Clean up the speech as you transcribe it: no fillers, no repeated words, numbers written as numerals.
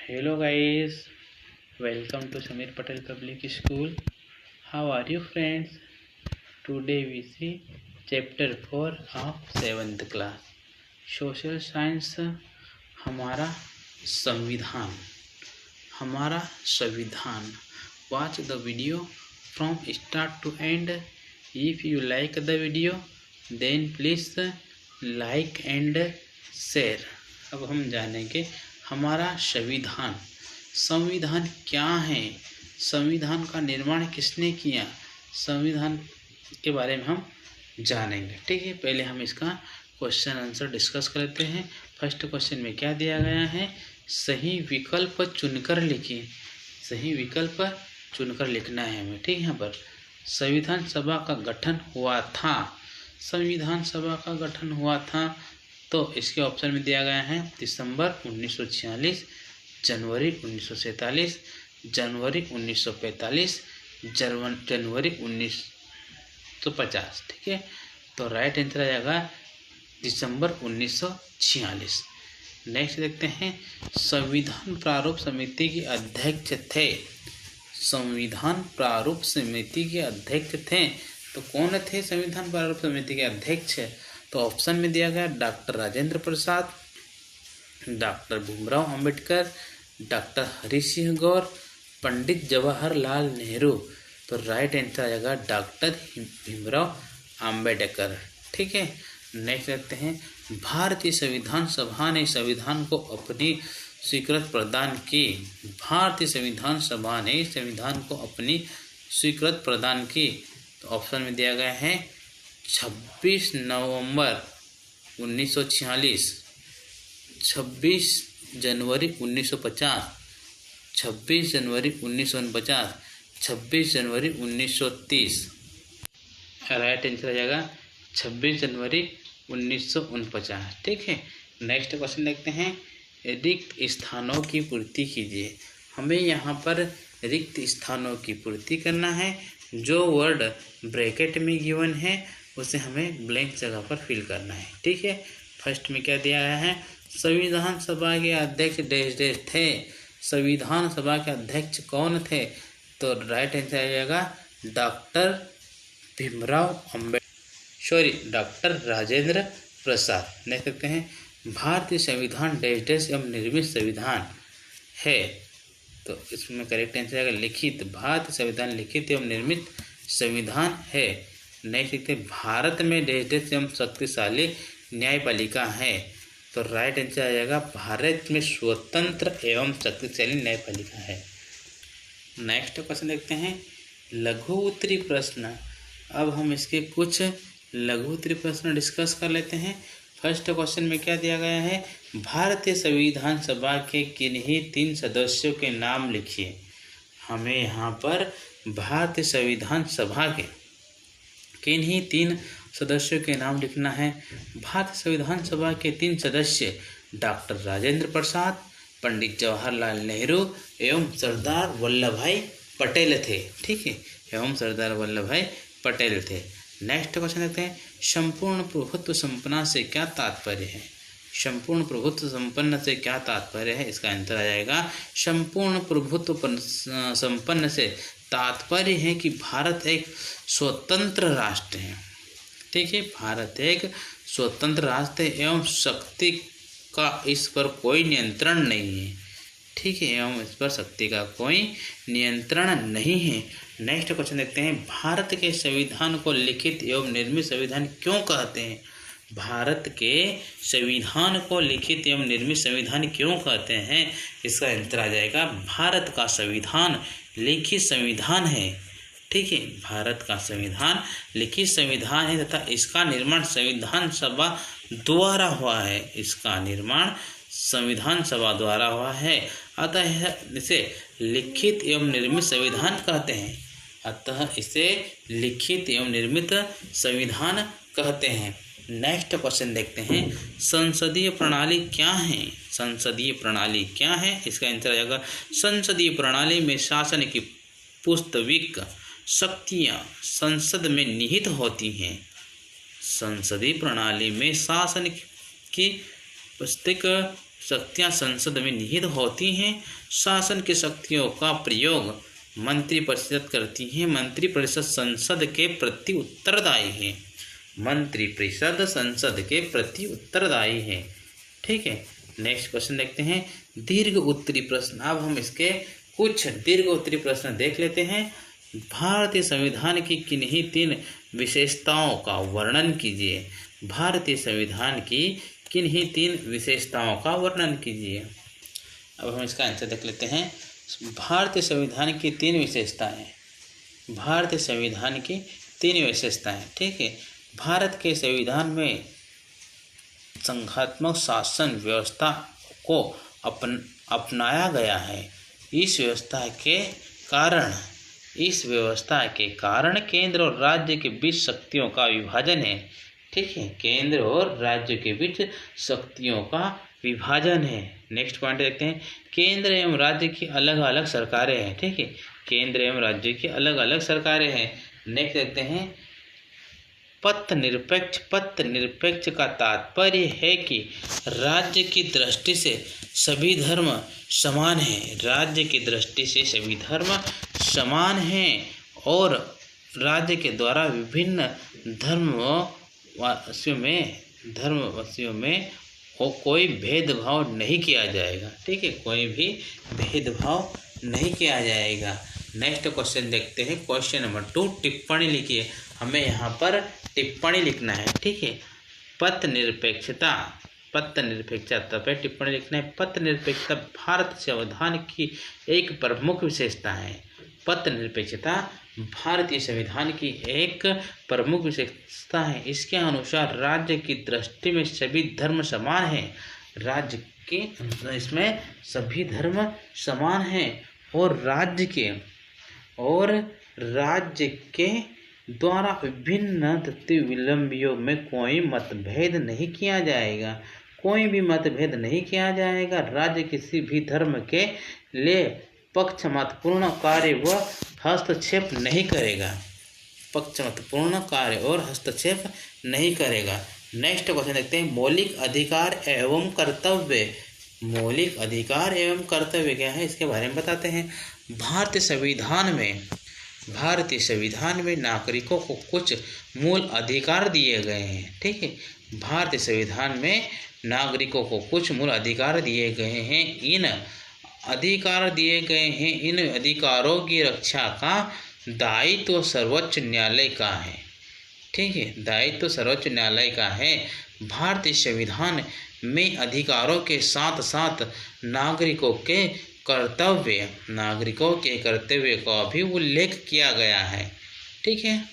Hello guys, welcome to Samir Patel Public School. How are you friends? Today we see chapter 4 of 7th class. Social science हमारा संविधान हमारा संविधान. Watch the video from start to end. If you like the video then please like and share. अब हम जानेंगे हमारा संविधान. संविधान क्या है, संविधान का निर्माण किसने किया, संविधान के बारे में हम जानेंगे. ठीक है, पहले हम इसका क्वेश्चन आंसर डिस्कस कर लेते हैं. फर्स्ट क्वेश्चन में क्या दिया गया है, सही विकल्प चुनकर लिखिए. सही विकल्प चुनकर लिखना है हमें. ठीक है, यहाँ पर संविधान सभा का गठन हुआ था. संविधान सभा का गठन हुआ था तो इसके ऑप्शन में दिया गया है दिसंबर 1946, जनवरी 1947, जनवरी 1945, जनवरी 1950. ठीक है, तो राइट आंसर आ जाएगा दिसंबर 1946. नेक्स्ट देखते हैं, संविधान प्रारूप समिति के अध्यक्ष थे. संविधान प्रारूप समिति के अध्यक्ष थे तो कौन थे संविधान प्रारूप समिति के अध्यक्ष? तो ऑप्शन में दिया गया doctor Rajendra Prasad, doctor Bhimrao Ambedkar, doctor Hari Singh गौर, पंडित जवाहरलाल नेहरू. तो राइट आंसर आ जाएगा डॉक्टर भीमराव अंबेडकर. ठीक है, नेक्स्ट देखते हैं, भारतीय संविधान सभा ने संविधान को अपनी स्वीकृति प्रदान की. भारतीय संविधान सभा ने संविधान को अपनी स्वीकृति प्रदान की. तो ऑप्शन में दिया गया है 26 नवंबर 1946, 26 जनवरी 1950, 26 जनवरी 1949, 26 जनवरी 1930. राइट आंसर आ जाएगा 26 जनवरी 1949. ठीक है, नेक्स्ट क्वेश्चन देखते हैं, रिक्त स्थानों की पूर्ति कीजिए. हमें यहाँ पर रिक्त स्थानों की पूर्ति करना है. जो वर्ड ब्रैकेट में गिवन है उसे हमें ब्लैंक जगह पर फिल करना है. ठीक है, फर्स्ट में क्या दिया गया है, संविधान सभा के अध्यक्ष डैश डैश थे. संविधान सभा के अध्यक्ष कौन थे? तो राइट आंसर आ जाएगा doctor Bhimrao Ambedkar, doctor Rajendra Prasad. Next देखते हैं, भारतीय संविधान डैश डैश एवं निर्मित संविधान है. तो इसमें करेक्ट आंसर आएगा लिखित. भारतीय संविधान लिखित एवं निर्मित संविधान है. नेक्स्ट देखते हैं, भारत में डैश डैश एवं शक्तिशाली न्यायपालिका है. तो राइट आंसर आ जाएगा भारत में स्वतंत्र एवं शक्तिशाली न्यायपालिका है. नेक्स्ट क्वेश्चन देखते हैं, लघु उत्तरी प्रश्न. अब हम इसके कुछ लघु उत्तरी प्रश्न डिस्कस कर लेते हैं. फर्स्ट क्वेश्चन में क्या दिया गया है, भारतीय संविधान सभा के किन्हीं 3 सदस्यों के नाम लिखिए. हमें यहाँ पर भारतीय संविधान सभा के किन्हीं 3 सदस्यों के नाम लिखना है. भारतीय संविधान सभा के 3 सदस्य डॉक्टर राजेंद्र प्रसाद, पंडित जवाहरलाल नेहरू एवं सरदार वल्लभ भाई पटेल थे. ठीक है, एवं सरदार वल्लभ भाई पटेल थे. नेक्स्ट क्वेश्चन देखते हैं, संपूर्ण प्रभुत्व संपन्न से क्या तात्पर्य है. संपूर्ण प्रभुत्व संपन्न से क्या तात्पर्य है? इसका आंसर आ जाएगा संपूर्ण प्रभुत्व संपन्न से तात्पर्य है कि भारत एक स्वतंत्र राष्ट्र है. ठीक है, भारत एक स्वतंत्र राष्ट्र है एवं शक्ति का इस पर कोई नियंत्रण नहीं है. ठीक है, एवं इस पर शक्ति का कोई नियंत्रण नहीं है. नेक्स्ट क्वेश्चन देखते हैं, भारत के संविधान को लिखित एवं निर्मित संविधान क्यों कहते हैं. भारत के संविधान को लिखित एवं निर्मित संविधान क्यों कहते हैं? इसका आंसर आ जाएगा भारत का संविधान लिखित संविधान है. ठीक है, भारत का संविधान लिखित संविधान है तथा इसका निर्माण संविधान सभा द्वारा हुआ है. इसका निर्माण संविधान सभा द्वारा हुआ है, अतः इसे लिखित एवं निर्मित संविधान कहते हैं. अतः इसे लिखित एवं निर्मित संविधान कहते हैं. नेक्स्ट क्वेश्चन देखते हैं, संसदीय प्रणाली क्या है. संसदीय प्रणाली क्या है? इसका आंसर आ जाएगा संसदीय प्रणाली में शासन की वास्तविक शक्तियाँ संसद में निहित होती हैं. संसदीय प्रणाली में शासन की वास्तविक शक्तियां संसद में निहित होती हैं। शासन की शक्तियों का प्रयोग मंत्रिपरिषद करती है। मंत्रिपरिषद संसद के प्रति उत्तरदायी है। मंत्रिपरिषद संसद के प्रति उत्तरदायी है। ठीक है, नेक्स्ट क्वेश्चन देखते हैं दीर्घ उत्तरी प्रश्न। अब हम इसके कुछ दीर्घ उत्तरी प्रश्न देख लेते हैं। भारतीय संविधान की किन्हीं 3 विशेषताओं का वर्णन कीजिए। भारतीय संविधान की किन्हीं 3 विशेषताओं का वर्णन कीजिए। अब हम इसका आंसर देख लेते हैं। भारतीय संविधान की 3 विशेषताएं। भारतीय संविधान की 3 विशेषताएं। ठीक है, भारत के संविधान में संघात्मक शासन व्यवस्था को अपनाया गया है। इस व्यवस्था के कारण केंद्र और राज्य के बीच शक्तियों का विभाजन है। ठीक है, केंद्र और राज्य के बीच शक्तियों का विभाजन है। नेक्स्ट पॉइंट देखते हैं केंद्र एवं राज्य की अलग अलग सरकारें हैं। ठीक है, केंद्र एवं राज्य की अलग अलग सरकारें हैं। नेक्स्ट देखते हैं पथ निरपेक्ष। पथ निरपेक्ष का तात्पर्य है कि राज्य की दृष्टि से सभी धर्म समान हैं। राज्य की दृष्टि से सभी धर्म समान हैं और राज्य के द्वारा विभिन्न धर्मवासियों में कोई भेदभाव नहीं किया जाएगा। ठीक है, कोई भी भेदभाव नहीं किया जाएगा। नेक्स्ट क्वेश्चन देखते हैं क्वेश्चन नंबर 2। टिप्पणी लिखिए। हमें यहाँ पर टिप्पणी लिखना है। ठीक है, पथ निरपेक्षता पे टिप्पणी लिखना है। पथ निरपेक्षता भारत संविधान की एक प्रमुख विशेषता है। पथ निरपेक्षता भारतीय संविधान की एक प्रमुख विशेषता है। इसके अनुसार राज्य की दृष्टि में सभी धर्म समान हैं। राज्य के इसमें सभी धर्म समान हैं और राज्य के द्वारा विभिन्न विलंबियों में कोई मतभेद नहीं किया जाएगा। कोई भी मतभेद नहीं किया जाएगा। राज्य किसी भी धर्म के लिए पक्षपातपूर्ण कार्य व हस्तक्षेप नहीं करेगा। पक्षपातपूर्ण कार्य और हस्तक्षेप नहीं करेगा। नेक्स्ट क्वेश्चन देखते हैं मौलिक अधिकार एवं कर्तव्य। मौलिक अधिकार एवं कर्तव्य क्या है इसके बारे में बताते हैं। भारतीय संविधान में नागरिकों को कुछ मूल अधिकार दिए गए हैं। ठीक है, भारतीय संविधान में नागरिकों को कुछ मूल अधिकार दिए गए हैं। इन अधिकारों की रक्षा का दायित्व सर्वोच्च न्यायालय का है। ठीक है, दायित्व सर्वोच्च न्यायालय का है। भारतीय संविधान में अधिकारों के साथ साथ नागरिकों के कर्तव्य का भी उल्लेख किया गया है। ठीक है।